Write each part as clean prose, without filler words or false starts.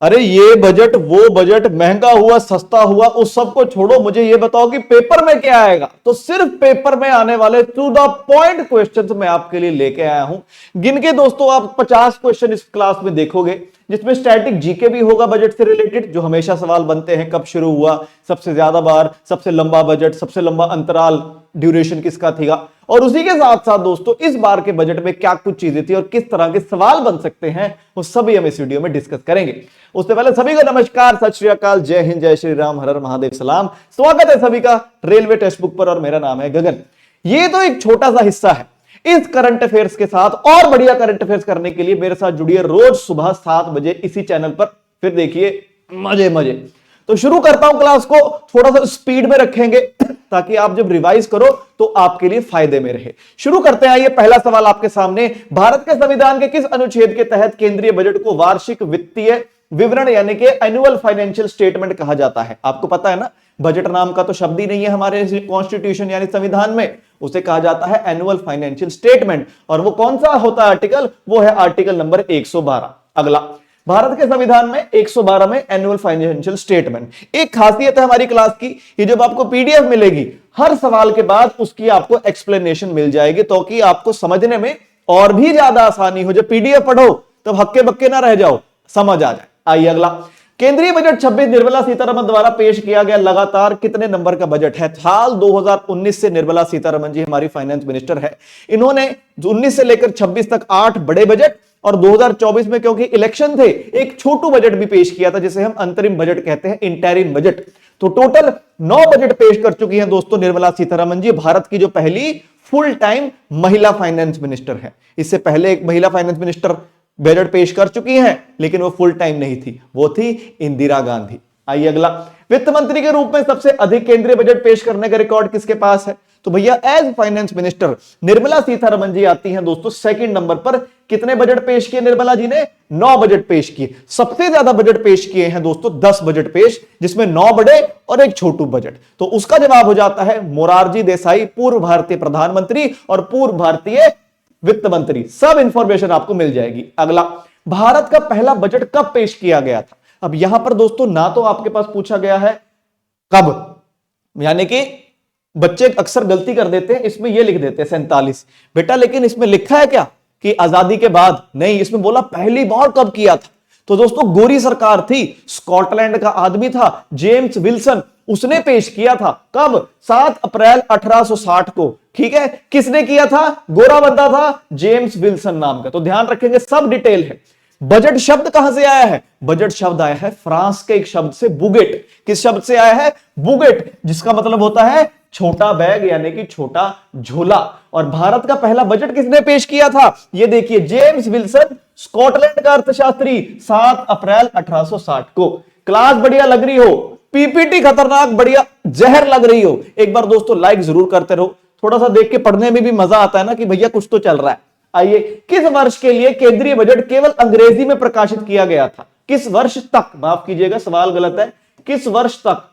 अरे ये बजट वो बजट महंगा हुआ सस्ता हुआ उस सब को छोड़ो, मुझे ये बताओ कि पेपर में क्या आएगा। तो सिर्फ पेपर में आने वाले टू द पॉइंट क्वेश्चंस मैं आपके लिए लेके आया हूं। गिन के दोस्तों आप 50 क्वेश्चन इस क्लास में देखोगे, जिसमें स्टैटिक जीके भी होगा बजट से रिलेटेड, जो हमेशा सवाल बनते हैं, कब शुरू हुआ, सबसे ज्यादा बार, सबसे लंबा बजट, सबसे लंबा अंतराल, ड्यूरेशन किसका था, और उसी के साथ साथ दोस्तों इस बार के बजट में क्या कुछ चीजें थी और किस तरह के सवाल बन सकते हैं, वो सभी हम इस वीडियो में डिस्कस करेंगे। उससे पहले सभी को नमस्कार, सत श्री अकाल, जय हिंद, जय श्री राम, हर हर महादेव, सलाम। स्वागत है सभी का रेलवे टेक्स्ट बुक पर और मेरा नाम है गगन। ये तो एक छोटा सा हिस्सा है। इस करंट अफेयर्स के साथ और बढ़िया करंट अफेयर्स करने के लिए मेरे साथ जुड़िए रोज सुबह 7 बजे इसी चैनल पर, फिर देखिए मजे मजे। तो शुरू करता हूं क्लास को, थोड़ा सा स्पीड में रखेंगे ताकि आप जब रिवाइज करो तो आपके लिए फायदे में रहे। शुरू करते हैं। ये पहला सवाल आपके सामने, भारत के संविधान के किस अनुच्छेद के तहत केंद्रीय बजट को वार्षिक वित्तीय विवरण यानी कि एनुअल फाइनेंशियल स्टेटमेंट कहा जाता है? आपको पता है ना, बजट नाम का तो शब्द ही नहीं है हमारे कॉन्स्टिट्यूशन यानी संविधान में, उसे कहा जाता है एनुअल फाइनेंशियल स्टेटमेंट। और वो कौन सा होता है आर्टिकल? वो है आर्टिकल नंबर 112। अगला, भारत के संविधान में 112 में एनुअल फाइनेंशियल स्टेटमेंट। एक खासियत है हमारी क्लास की, ये जब आपको पीडीएफ मिलेगी हर सवाल के बाद उसकी आपको एक्सप्लेनेशन मिल जाएगी, तो कि आपको समझने में और भी ज्यादा आसानी हो। जब पीडीएफ पढ़ो तब हक्के बक्के ना रह जाओ, समझ आ जाए। आइए अगला, केंद्रीय बजट 26 निर्मला सीतारमण द्वारा पेश किया गया लगातार कितने नंबर का बजट है? साल 2019 से निर्मला सीतारमण जी हमारी फाइनेंस मिनिस्टर है। इन्होंने 19 से लेकर 26 तक 8 बड़े बजट और 2024 में क्योंकि इलेक्शन थे एक छोटू बजट भी पेश किया था, जिसे हम अंतरिम बजट कहते हैं, इंटरिम बजट। तो टोटल 9 बजट पेश कर चुकी हैं दोस्तों निर्मला सीतारमण जी, भारत की जो पहली फुल टाइम महिला फाइनेंस मिनिस्टर है। इससे पहले एक महिला फाइनेंस मिनिस्टर बजट पेश कर चुकी हैं, लेकिन वो फुल टाइम नहीं थी, वो थी इंदिरा गांधी। आइए अगला, वित्त मंत्री के रूप में सबसे अधिक केंद्रीय बजट पेश करने का रिकॉर्ड किसके पास है? तो भैया as finance minister Nirmala Sitharaman ji आती हैं दोस्तों सेकंड नंबर पर। कितने बजट पेश किए निर्मला जी ने? 9 बजट पेश किए। सबसे ज्यादा बजट पेश किए हैं दोस्तों 10 बजट पेश, जिसमें 9 बड़े और एक छोटू बजट। तो उसका जवाब हो जाता है मोरारजी देसाई, पूर्व भारतीय प्रधानमंत्री और पूर्व भारतीय वित्त मंत्री। सब इंफॉर्मेशन आपको मिल जाएगी। अगला, भारत का पहला बजट कब पेश किया गया था? अब यहां पर दोस्तों ना तो आपके पास पूछा गया है कब, यानी कि बच्चे अक्सर गलती कर देते हैं, इसमें ये लिख देते हैं 47 बेटा, लेकिन इसमें लिखा है क्या कि आजादी के बाद? नहीं, इसमें बोला पहली बार कब किया था। तो दोस्तों गोरी सरकार थी, स्कॉटलैंड का आदमी था जेम्स विल्सन, उसने पेश किया था। कब? 7 अप्रैल 1860 को। ठीक है, किसने किया था? गोरा बंदा था जेम्स विल्सन नाम का। तो ध्यान रखेंगे, सब डिटेल है। बजट शब्द कहां से आया है? बजट शब्द आया है फ्रांस के एक शब्द से, बुगेट। किस शब्द से आया है? बुगेट, जिसका मतलब होता है छोटा बैग यानी कि छोटा झोला। और भारत का पहला बजट किसने पेश किया था? ये देखिए, जेम्स विल्सन, स्कॉटलैंड का अर्थशास्त्री, 7 अप्रैल 1860 को। क्लास बढ़िया लग रही हो, पीपीटी खतरनाक बढ़िया जहर लग रही हो, एक बार दोस्तों लाइक जरूर करते रहो। थोड़ा सा देख के पढ़ने में भी मजा आता है ना कि भैया कुछ तो चल रहा है। आइए, किस वर्ष के लिए केंद्रीय बजट केवल अंग्रेजी में प्रकाशित किया गया था? किस वर्ष तक? माफ कीजिएगा सवाल गलत है, किस वर्ष तक?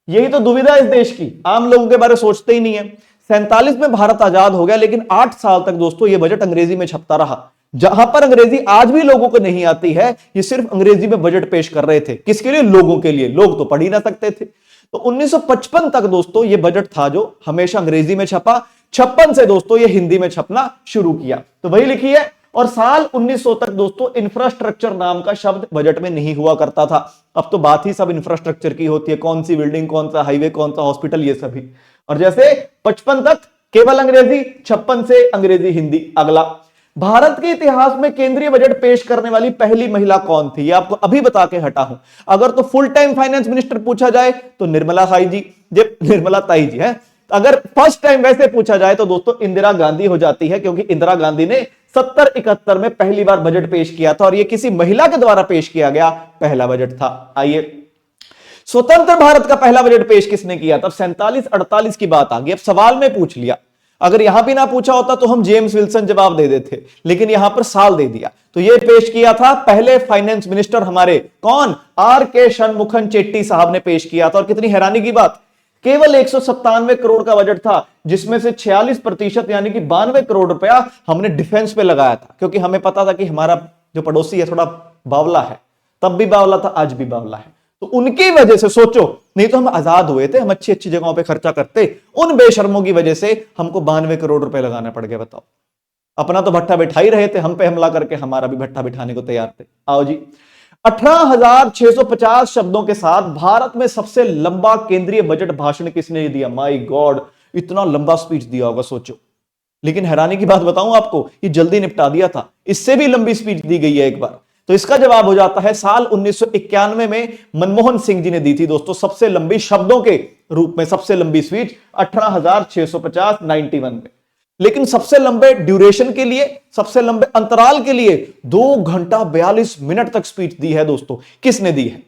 यही तो दुविधा इस देश की, आम लोगों के बारे में सोचते ही नहीं है। 47 में भारत आजाद हो गया, लेकिन 8 साल तक दोस्तों यह बजट अंग्रेजी में छपता रहा। जहां पर अंग्रेजी आज भी लोगों को नहीं आती है, ये सिर्फ अंग्रेजी में बजट पेश कर रहे थे। किसके लिए? लोगों के लिए। लोग तो पढ़ ही ना सकते थे। तो 1955 तक दोस्तों ये बजट था जो हमेशा अंग्रेजी में छपा। 56 से दोस्तों ये हिंदी में छपना शुरू किया, तो वही लिखी है। और साल 1900 तक दोस्तों इंफ्रास्ट्रक्चर नाम का शब्द बजट में नहीं हुआ करता था। अब तो बात ही सब इंफ्रास्ट्रक्चर की होती है, कौन सी बिल्डिंग, कौन सा हाईवे, कौन सा हॉस्पिटल, ये सभी। और जैसे 55 तक केवल अंग्रेजी, 56 से अंग्रेजी हिंदी। अगला, भारत के इतिहास में केंद्रीय बजट पेश करने वाली पहली महिला कौन थी? ये आपको अभी बता के हटा हूं। अगर तो फुल टाइम फाइनेंस मिनिस्टर पूछा जाए तो निर्मला ताई जी है। अगर फर्स्ट टाइम वैसे पूछा जाए तो दोस्तों इंदिरा गांधी हो जाती है, क्योंकि इंदिरा गांधी ने 70-71 में पहली बार बजट पेश किया था और यह किसी महिला के द्वारा पेश किया गया पहला बजट था। आइए, स्वतंत्र भारत का पहला बजट पेश किसने किया? तब 47-48 की बात आ गई। अब सवाल में पूछ लिया, अगर यहां भी ना पूछा होता तो हम जेम्स विल्सन जवाब दे देते, लेकिन यहां पर साल दे दिया। तो यह पेश किया था पहले फाइनेंस मिनिस्टर हमारे, कौन? आर के शनमुखन चेट्टी साहब ने पेश किया था। और कितनी हैरानी की बात, केवल 197 करोड़ का बजट था, जिसमें से 46% यानी कि 92 करोड़ रुपया हमने डिफेंस पे लगाया था, क्योंकि हमें पता था कि हमारा जो पड़ोसी है थोड़ा बावला है, तब भी बावला था, आज भी बावला है। तो उनकी वजह से सोचो, नहीं तो हम आजाद हुए थे, हम अच्छी अच्छी जगहों पे खर्चा करते, उन बेशर्मों की वजह से हमको 92 करोड़ रुपए लगाने पड़ गए। बताओ, अपना तो भट्ठा बिठा ही रहे थे, हम पे हमला करके हमारा भी भट्ठा बिठाने को तैयार थे। आओ जी, 18,650 शब्दों के साथ भारत में सबसे लंबा केंद्रीय बजट भाषण किसने दिया? माय गॉड, इतना लंबा स्पीच दिया होगा, सोचो। लेकिन हैरानी की बात बताऊं आपको, ये जल्दी निपटा दिया था, इससे भी लंबी स्पीच दी गई है एक बार। तो इसका जवाब हो जाता है साल 1991 में मनमोहन सिंह जी ने दी थी दोस्तों, सबसे लंबी शब्दों के रूप में सबसे लंबी स्पीच 18,650 91 में। लेकिन सबसे लंबे ड्यूरेशन के लिए, सबसे लंबे अंतराल के लिए 2 घंटा 42 मिनट तक स्पीच दी है दोस्तों, किसने दी है?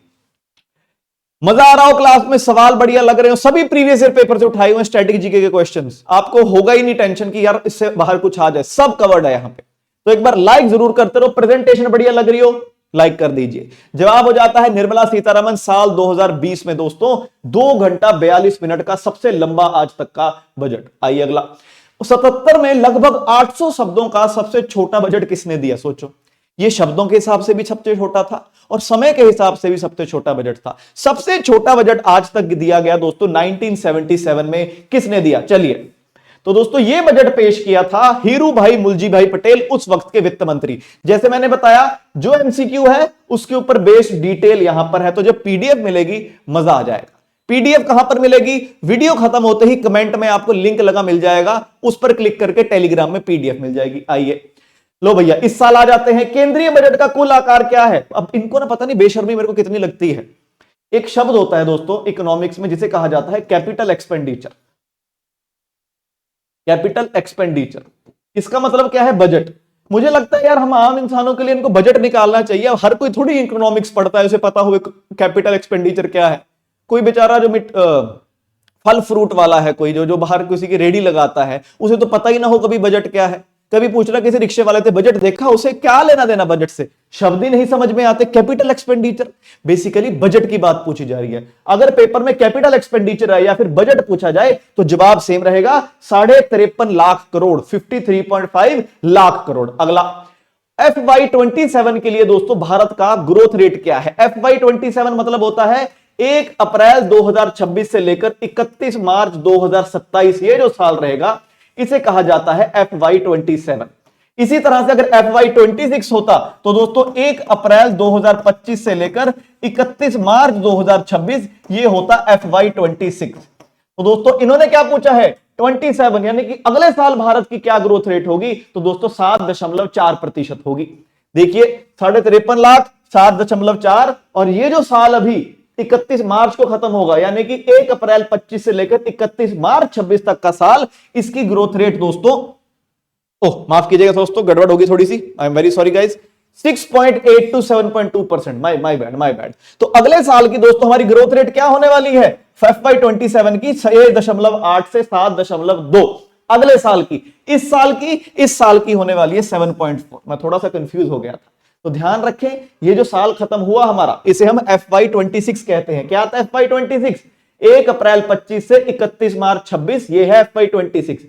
मजा आ रहा हो क्लास में, सवाल बढ़िया लग रहे हो, सभी प्रीवियस ईयर पेपर से उठाए हुए स्टैटिक जीके के क्वेश्चंस, आपको होगा ही नहीं टेंशन कि यार इससे बाहर कुछ आ जाए, सब कवर्ड है यहां पे। तो एक बार लाइक जरूर करते रहो, प्रेजेंटेशन बढ़िया लग रही हो लाइक कर दीजिए। जवाब हो जाता है निर्मला सीतारमण, साल 2020 में दोस्तों 2 घंटा 42 मिनट का सबसे लंबा आज तक का बजट। आइए अगला, 77 में लगभग 800 शब्दों का सबसे छोटा बजट किसने दिया? सोचो, ये शब्दों के हिसाब से भी सबसे छोटा था और समय के हिसाब से भी सबसे छोटा बजट था। सबसे छोटा बजट आज तक दिया गया दोस्तों 1977 में, किसने दिया? चलिए, तो दोस्तों ये बजट पेश किया था हीरू भाई मुलजी भाई पटेल, उस वक्त के वित्त मंत्री। जैसे मैंने बताया, जो एमसीक्यू है उसके ऊपर बेस्ड डिटेल यहां पर है, तो जब पीडीएफ मिलेगी मजा आ जाएगा। पीडीएफ कहां पर मिलेगी? वीडियो खत्म होते ही कमेंट में आपको लिंक लगा मिल जाएगा, उस पर क्लिक करके टेलीग्राम में पीडीएफ मिल जाएगी। आइए लो भैया, इस साल आ जाते हैं, केंद्रीय बजट का कुल आकार क्या है? अब इनको ना पता नहीं बेशर्मी मेरे को कितनी लगती है। एक शब्द होता है दोस्तों इकोनॉमिक्स में जिसे कहा जाता है कैपिटल एक्सपेंडिचर। कैपिटल एक्सपेंडिचर, इसका मतलब क्या है? बजट। मुझे लगता है यार हम आम इंसानों के लिए इनको बजट निकालना चाहिए। अब हर कोई थोड़ी इकोनॉमिक्स पढ़ता है, उसे पता हो कैपिटल एक्सपेंडिचर क्या है। कोई बेचारा जो फल फ्रूट वाला है, कोई जो बाहर किसी की रेडी लगाता है, उसे तो पता ही ना हो कभी बजट क्या है। कभी पूछना किसी रिक्शे वाले से बजट देखा, उसे क्या लेना देना बजट से, शब्द ही नहीं समझ में आते। कैपिटल एक्सपेंडिचर, बेसिकली बजट की बात पूछी जा रही है। अगर पेपर में कैपिटल एक्सपेंडिचर है या फिर बजट पूछा जाए तो जवाब सेम रहेगा, 53.5 लाख करोड़, 53.5 लाख करोड़। अगला, FY27 के लिए दोस्तों भारत का ग्रोथ रेट क्या है? FY27 मतलब होता है 1 अप्रैल 2026 से लेकर 31 मार्च 2027, ये जो साल रहेगा इसे कहा जाता है FY27। इसी तरह से अगर FY26 होता तो दोस्तों 1 अप्रैल 2025 से लेकर 31 मार्च 2026, ये होता FY26। तो दोस्तों इन्होंने क्या पूछा है? 27, यानी कि अगले साल भारत की क्या ग्रोथ रेट होगी? तो दोस्तों 7.4% होगी। देखिए 53.5 लाख, 7.4, और ये जो साल अभी 31 मार्च को खत्म होगा, यानी कि 1 अप्रैल 25 से लेकर 31 मार्च 26 तक का साल, इसकी ग्रोथ रेट दोस्तों, ओह माफ कीजिएगा दोस्तों, गड़बड़ होगी थोड़ी सी, I am very sorry guys, 6.8 to 7.2%। My bad. तो अगले साल की दोस्तों हमारी ग्रोथ रेट क्या होने वाली है? FY27 की 6.8 से 7.2। अगले साल की, इस साल की होने वाली है 7.4। मैं थोड़ा सा कंफ्यूज हो गया था, तो ध्यान रखें, ये जो साल खत्म हुआ हमारा, इसे हम FY26 कहते हैं। क्या आता है FY26? 1 अप्रैल 25 से 31 मार्च 26, ये है FY26।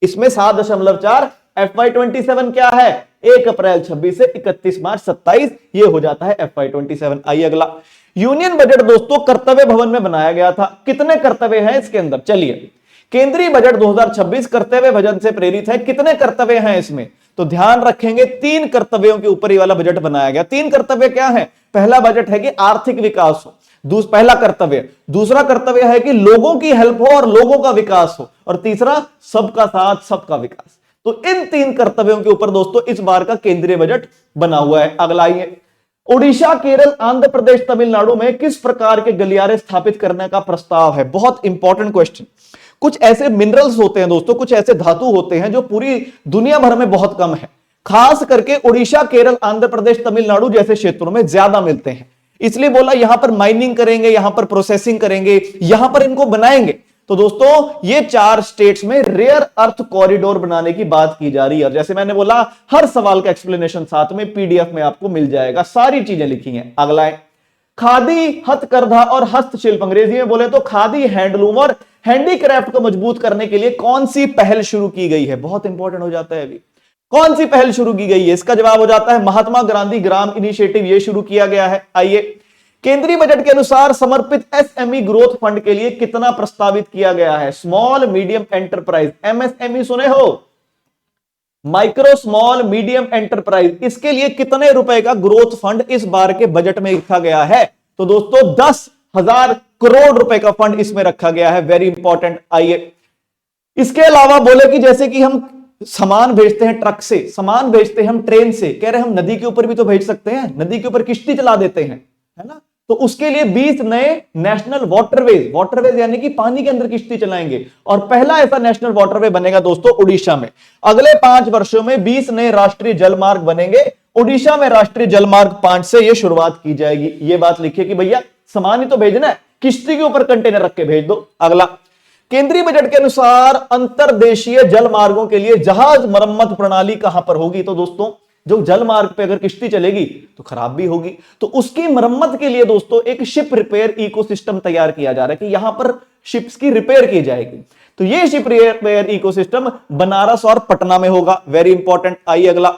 इसमें 7.4, FY27 क्या है? 1 अप्रैल 26 से 31 मार्च 27, ये हो जाता है FY27। आइए अगला, यूनियन बजट दोस्तों कर्तव्य भवन में बनाया गया था। कितने कर्तव्य हैं इसके अंदर? चलिए, केंद्रीय बजट 2026 कर्तव्य भवन से प्रेरित है। कितने कर्तव्य हैं इसमें? तो ध्यान रखेंगे 3 कर्तव्यों के ऊपर ये वाला बजट बनाया गया। 3 कर्तव्य क्या है? पहला बजट है कि आर्थिक विकास हो, पहला कर्तव्य। दूसरा कर्तव्य है कि लोगों की हेल्प हो और लोगों का विकास हो, और तीसरा सबका साथ सबका विकास। तो इन 3 कर्तव्यों के ऊपर दोस्तों इस बार का केंद्रीय बजट बना हुआ है। अगला आइए, ओडिशा, केरल, आंध्र प्रदेश, तमिलनाडु में किस प्रकार के गलियारे स्थापित करने का प्रस्ताव है? बहुत इंपॉर्टेंट क्वेश्चन। कुछ ऐसे मिनरल्स होते हैं दोस्तों, कुछ ऐसे धातु होते हैं जो पूरी दुनिया भर में बहुत कम है, खास करके ओडिशा, केरल, आंध्र प्रदेश, तमिलनाडु जैसे क्षेत्रों में ज्यादा मिलते हैं। इसलिए बोला यहां पर माइनिंग करेंगे, यहां पर प्रोसेसिंग करेंगे, यहां पर इनको बनाएंगे। तो दोस्तों ये 4 स्टेट्स में रेयर अर्थ कॉरिडोर बनाने की बात की जा रही है। और जैसे मैंने बोला, हर सवाल का एक्सप्लेनेशन साथ में पीडीएफ में आपको मिल जाएगा, सारी चीजें लिखी हैं। अगला है खादी, हथकरघा और हस्तशिल्प। अंग्रेजी में बोले तो खादी, हैंडलूम और हैंडीक्राफ्ट को मजबूत करने के लिए कौन सी पहल शुरू की गई है? बहुत इंपॉर्टेंट हो जाता है अभी। कौन सी पहल शुरू की गई है? इसका जवाब हो जाता है महात्मा गांधी ग्राम इनिशिएटिव, ये शुरू किया गया है। आइए, केंद्रीय बजट के अनुसार समर्पित एसएमई ग्रोथ फंड के लिए कितना प्रस्तावित किया गया है? स्मॉल मीडियम एंटरप्राइज, एमएसएमई सुने हो? माइक्रो स्मॉल मीडियम एंटरप्राइज, इसके लिए कितने रुपए का ग्रोथ फंड इस बार के बजट में रखा गया है? तो दोस्तों 10,000 करोड़ रुपए का फंड इसमें रखा गया है। Very important. आइए, इसके अलावा बोले कि जैसे कि हम सामान भेजते हैं ट्रक से, सामान भेजते हैं हम ट्रेन से, कह रहे हम नदी के ऊपर भी तो भेज सकते हैं, नदी के ऊपर किश्ती चला देते हैं, है ना? तो उसके लिए 20 नए नेशनल वाटरवेज, वाटरवेज यानी कि पानी के अंदर किश्ती चलाएंगे, और पहला ऐसा नेशनल वाटरवे बनेगा दोस्तों उड़ीसा में। अगले 5 वर्षों में 20 नए राष्ट्रीय जलमार्ग बनेंगे उड़ीसा में। राष्ट्रीय जलमार्ग 5 से यह शुरुआत की जाएगी। यह बात लिखिए कि भैया सामान ही तो भेजना है, किश्ती के ऊपर कंटेनर रख के भेज दो। अगला, केंद्रीय बजट के अनुसार अंतरदेशीय जल मार्गों के लिए जहाज मरम्मत प्रणाली कहां पर होगी? तो दोस्तों जो जल मार्ग पे अगर किश्ती चलेगी तो खराब भी होगी, तो उसकी मरम्मत के लिए दोस्तों एक शिप रिपेयर इकोसिस्टम तैयार किया जा रहा है कि यहां पर शिप्स की रिपेयर की जाएगी। तो ये शिप रिपेयर इकोसिस्टम बनारस और पटना में होगा। Very important. आइए अगला,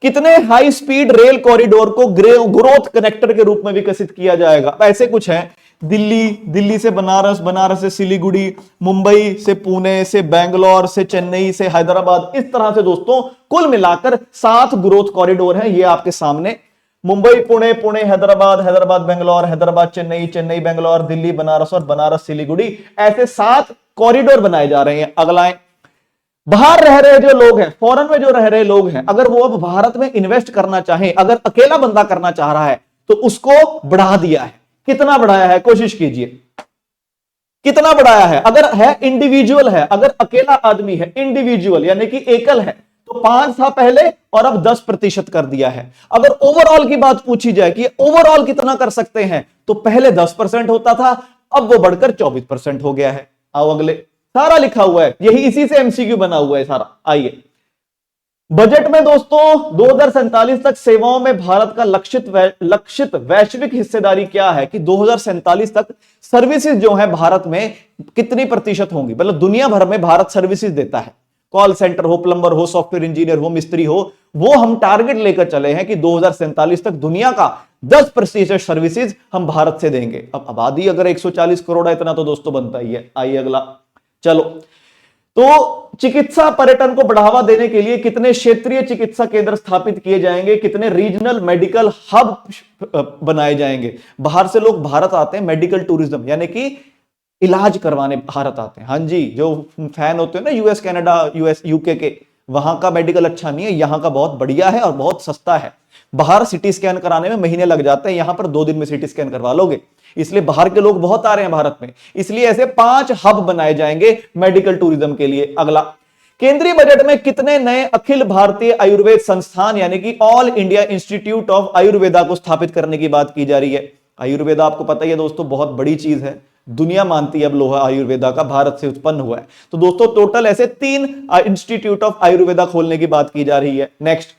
कितने हाई स्पीड रेल कॉरिडोर को ग्रोथ कनेक्टर के रूप में विकसित किया जाएगा? ऐसे कुछ है, दिल्ली से बनारस, बनारस से सिलीगुड़ी, मुंबई से पुणे, से बेंगलोर, से चेन्नई, से हैदराबाद, इस तरह से दोस्तों कुल मिलाकर 7 ग्रोथ कॉरिडोर हैं। ये आपके सामने मुंबई पुणे, पुणे हैदराबाद, हैदराबाद बेंगलोर, हैदराबाद चेन्नई, चेन्नई बेंगलोर, दिल्ली बनारस और बनारस सिलीगुड़ी, ऐसे 7 कॉरिडोर बनाए जा रहे हैं। अगला है, बाहर रह रहे जो लोग हैं, फॉरेन में जो रह रहे लोग हैं, अगर वो अब भारत में इन्वेस्ट करना चाहें, अगर अकेला बंदा करना चाह रहा है तो उसको बढ़ा दिया है। कितना बढ़ाया है? कोशिश कीजिए, कितना बढ़ाया है? अगर है इंडिविजुअल है, अगर अकेला आदमी है, इंडिविजुअल यानी कि एकल है, तो 5 था पहले और अब 10% कर दिया है। अगर ओवरऑल की बात पूछी जाए कि ओवरऑल कितना कर सकते हैं, तो पहले 10% होता था, अब वो बढ़कर 24% हो गया है। आओ अगले, सारा लिखा हुआ है, यही इसी से एमसीक्यू बना हुआ है सारा। आइए, बजट में दोस्तों 2047 तक सेवाओं में भारत का लक्षित वैश्विक हिस्सेदारी क्या है? कि 2047 तक सर्विसेज जो है भारत में कितनी प्रतिशत होंगी? मतलब दुनिया भर में भारत सर्विसेज देता है, कॉल सेंटर हो, प्लंबर हो, सॉफ्टवेयर इंजीनियर हो, मिस्त्री हो, वो हम टारगेट लेकर चले हैं कि 2047 तक दुनिया का 10% सर्विसेज हम भारत से देंगे। अब आबादी अगर 140 करोड़ है, इतना तो दोस्तों बनता ही है। आइए अगला, चलो, तो चिकित्सा पर्यटन को बढ़ावा देने के लिए कितने क्षेत्रीय चिकित्सा केंद्र स्थापित किए जाएंगे? कितने रीजनल मेडिकल हब बनाए जाएंगे? बाहर से लोग भारत आते हैं, मेडिकल टूरिज्म यानी कि इलाज करवाने भारत आते हैं। हाँ जी, जो फैन होते हैं ना यूएस कनाडा, यूएस यूके के, वहां का मेडिकल अच्छा नहीं है, यहां का बहुत बढ़िया है और बहुत सस्ता है। बाहर सिटी स्कैन कराने में महीने लग जाते हैं, यहां पर 2 दिन में सिटी स्कैन करवा लोगे। इसलिए बाहर के लोग बहुत आ रहे हैं भारत में, इसलिए ऐसे 5 हब बनाए जाएंगे मेडिकल टूरिज्म के लिए। अगला, केंद्रीय बजट में कितने नए अखिल भारतीय आयुर्वेद संस्थान यानी कि all India institute of Ayurveda को स्थापित करने की बात की जा रही है? आयुर्वेदा आपको पता ही है दोस्तों, बहुत बड़ी चीज है, दुनिया मानती है अब लोहा आयुर्वेदा का भारत से उत्पन्न हुआ है। तो दोस्तों टोटल ऐसे 3 इंस्टीट्यूट ऑफ आयुर्वेदा खोलने की बात की जा रही है। Next,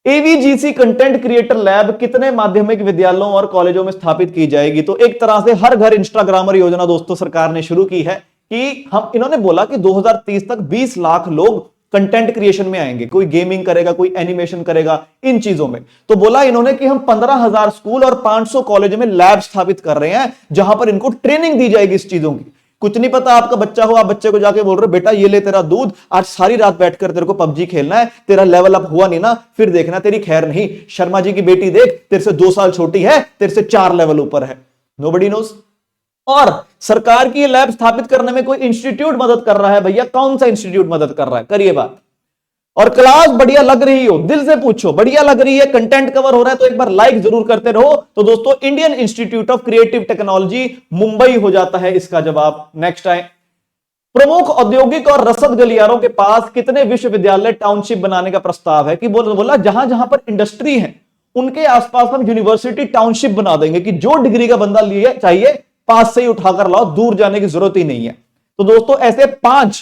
AVGC content creator lab कितने माध्यमिक विद्यालयों और कॉलेजों में स्थापित की जाएगी? तो एक तरह से हर घर इंस्टाग्रामर योजना दोस्तों सरकार ने शुरू की है कि हम, इन्होंने बोला कि 2030 तक 20 लाख लोग कंटेंट क्रिएशन में आएंगे, कोई गेमिंग करेगा, कोई एनिमेशन करेगा, इन चीजों में। तो बोला इन्होंने कि हम 15,000 स्कूल और 500 कॉलेज में लैब स्थापित कर रहे हैं जहां पर इनको ट्रेनिंग दी जाएगी इस चीजों की। कुछ नहीं पता, आपका बच्चा हो, आप बच्चे को जाके बोल रहे हो बेटा ये ले तेरा दूध, आज सारी रात बैठकर तेरे को पबजी खेलना है, तेरा लेवल अप हुआ नहीं ना, फिर देखना तेरी खैर नहीं। शर्मा जी की बेटी देख, तेरे से 2 साल छोटी है, तेरे से 4 लेवल ऊपर है, नोबडी नोस। और सरकार की ये लैब स्थापित करने में कोई इंस्टीट्यूट मदद कर रहा है भैया? कौन सा इंस्टीट्यूट मदद कर रहा है? करिए बात। और क्लास बढ़िया लग रही हो, दिल से पूछो, बढ़िया लग रही है, कंटेंट कवर हो रहा है तो एक बार लाइक जरूर करते रहो। तो दोस्तों Indian institute of creative technology Mumbai हो जाता है इसका जवाब। नेक्स्ट आए, प्रमुख औद्योगिक और रसद गलियारों के पास कितने विश्वविद्यालय टाउनशिप बनाने का प्रस्ताव है? कि बोला जहां जहां पर इंडस्ट्री है उनके आसपास हम यूनिवर्सिटी टाउनशिप बना देंगे कि जो डिग्री का बंदा लिए चाहिए पास से ही उठाकर लाओ, दूर जाने की जरूरत ही नहीं है। तो दोस्तों ऐसे 5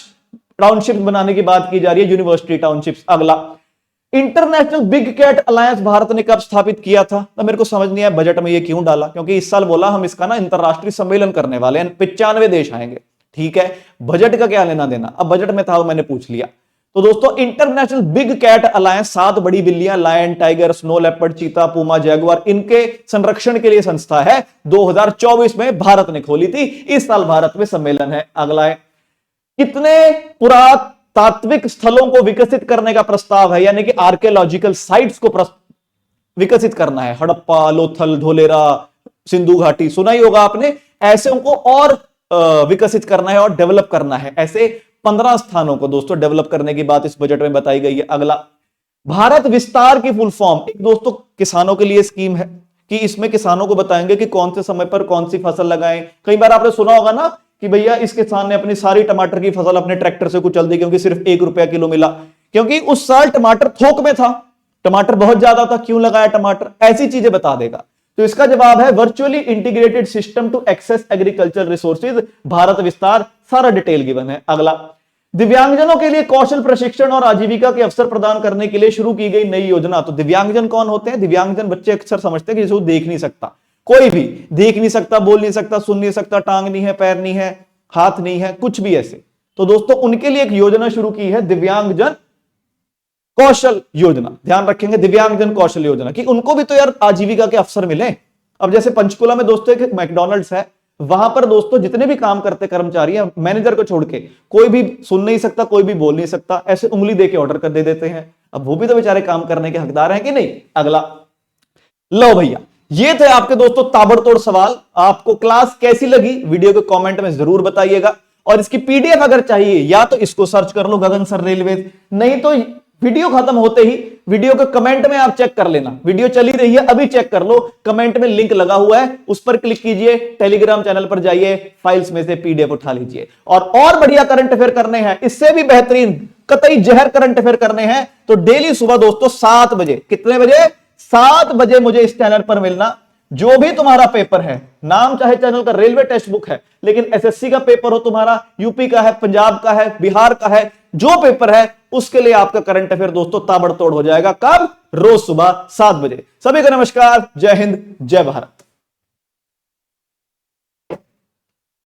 टाउनशिप बनाने की बात की जा रही है, यूनिवर्सिटी टाउनशिप्स। अगला, international big cat alliance Bharat ने कब स्थापित किया था? तो मेरे को समझ नहीं आया बजट में ये क्यों डाला, क्योंकि इस साल बोला हम इसका ना अंतरराष्ट्रीय सम्मेलन करने वाले हैं, 95 देश आएंगे। ठीक है, बजट का क्या लेना देना, अब बजट में था वो मैंने पूछ लिया। तो दोस्तों इंटरनेशनल बिग कैट अलायंस 7 बड़ी बिल्लियां लायन, टाइगर, स्नो लेपर्ड, चीता, पुमा, जैगुआर इनके संरक्षण के लिए संस्था है 2024 में भारत ने खोली थी। इस साल भारत में सम्मेलन है। अगला है कितने पुरातात्विक स्थलों को विकसित करने का प्रस्ताव है, यानी कि आर्कियोलॉजिकल साइट्स को विकसित करना है। हड़प्पा, लोथल, धोलेरा, सिंधु घाटी सुना ही होगा आपने। ऐसे उनको और विकसित करना है और डेवलप करना है। ऐसे 15 स्थानों को दोस्तों डेवलप करने की बात इस बजट में बताई गई है। अगला भारत विस्तार की फुल फॉर्म, एक दोस्तों किसानों के लिए स्कीम है कि इसमें किसानों को बताएंगे कि कौन से समय पर कौन सी फसल लगाएं। कई बार आपने सुना होगा ना कि भैया इस किसान ने अपनी सारी टमाटर की फसल अपने ट्रैक्टर से कुचल दी क्योंकि सिर्फ 1 रुपया किलो मिला, क्योंकि उस साल टमाटर थोक में था, टमाटर बहुत ज्यादा था, क्यों लगाया टमाटर, ऐसी चीजें बता देगा। तो इसका जवाब है virtually integrated system to access agriculture resources, Bharat Vistaar, सारा डिटेल गिवन है। अगला दिव्यांगजनों के लिए कौशल प्रशिक्षण और आजीविका के अवसर प्रदान करने के लिए शुरू की गई नई योजना। तो दिव्यांगजन कौन होते हैं? दिव्यांगजन बच्चे अक्सर समझते हैं कि जिसे देख नहीं सकता, कोई भी देख नहीं सकता, बोल नहीं सकता, सुन नहीं सकता, टांग नहीं है, पैर नहीं है, हाथ नहीं है, कुछ भी ऐसे। तो दोस्तों उनके लिए एक योजना शुरू की है दिव्यांगजन कौशल योजना। ध्यान रखेंगे दिव्यांगजन कौशल योजना कि उनको भी तो यार आजीविका के अवसर मिले। अब जैसे पंचकुला में दोस्तों एक मैकडॉनल्ड्स है, वहां पर दोस्तों जितने भी काम करते कर्मचारी हैं, मैनेजर को छोड़ के कोई भी सुन नहीं सकता, कोई भी बोल नहीं सकता, ऐसे उंगली दे के ऑर्डर कर दे देते हैं। अब वो भी तो बेचारे काम करने के हकदार हैं कि नहीं। अगला लो भैया, ये थे आपके दोस्तों ताबड़तोड़ सवाल। आपको क्लास कैसी लगी वीडियो के कमेंट में जरूर बताइएगा। और इसकी पीडीएफ अगर चाहिए या तो इसको सर्च कर लो गगन सर रेलवे, नहीं तो वीडियो खत्म होते ही वीडियो के कमेंट में आप चेक कर लेना। वीडियो चली रही है अभी चेक कर लो, कमेंट में लिंक लगा हुआ है, उस पर क्लिक कीजिए, टेलीग्राम चैनल पर जाइए, फाइल्स में से पीडीएफ उठा लीजिए। और बढ़िया करंट अफेयर करने हैं, इससे भी बेहतरीन कतई जहर करंट अफेयर करने हैं तो डेली सुबह दोस्तों 7 बजे, कितने बजे? 7 बजे मुझे इस चैनल पर मिलना। जो भी तुम्हारा पेपर है, नाम चाहे चैनल का रेलवे टेक्स्ट बुक है, लेकिन एसएससी का पेपर हो तुम्हारा, यूपी का है, पंजाब का है, बिहार का है, जो पेपर है उसके लिए आपका करंट अफेयर दोस्तों ताबड़तोड़ हो जाएगा। कब? रोज सुबह 7 बजे। सभी को नमस्कार, जय हिंद, जय भारत।